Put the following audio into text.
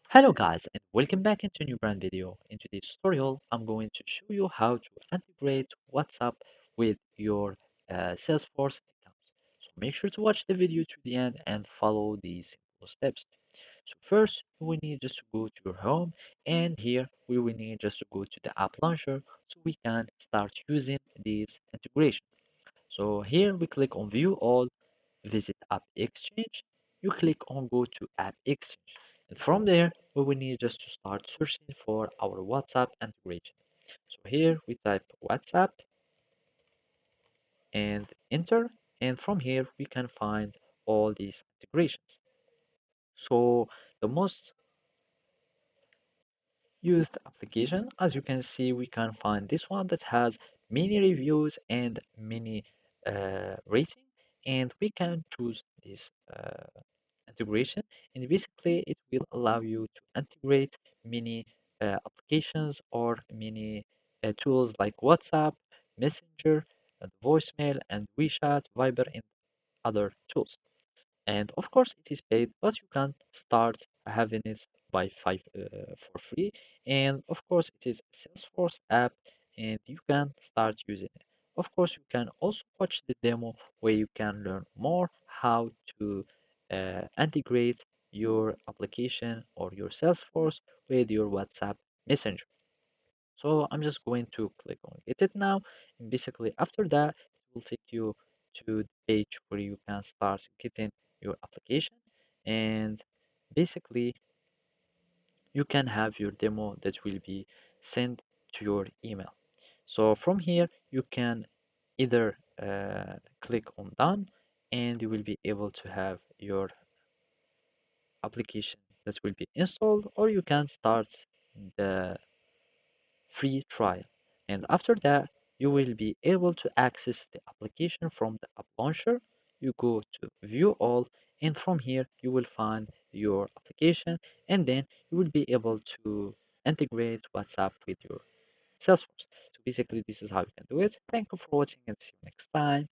Hello guys and welcome back into a new brand video. In today's tutorial, I'm going to show you how to integrate WhatsApp with your Salesforce accounts. So make sure to watch the video to the end and follow these simple steps. So first, we will need just to go to your home and here we will need just to go to the app launcher so we can start using this integration. So here we click on view all, visit App Exchange, you click on Go to App Exchange. And from there, we will need just to start searching for our WhatsApp integration. So here we type WhatsApp and enter, and from here we can find all these integrations. So the most used application, as you can see, we can find this one that has many reviews and many rating, and we can choose this integration, and basically it will allow you to integrate many applications or many tools like WhatsApp, Messenger, and voicemail, and WeChat, Viber, and other tools. And of course, it is paid, but you can start having it by five for free. And of course, it is Salesforce app, and you can start using it. Of course, you can also watch the demo where you can learn more how to integrate your application or your Salesforce with your WhatsApp Messenger. So I'm just going to click on get it now. And basically after that, it will take you to the page where you can start getting your application. And basically you can have your demo that will be sent to your email. So from here, you can either click on done and you will be able to have your application that will be installed, or you can start the free trial. And after that, you will be able to access the application from the app launcher. You go to view all, and from here, you will find your application, and then you will be able to integrate WhatsApp with your Salesforce. So basically, this is how you can do it. Thank you for watching and see you next time.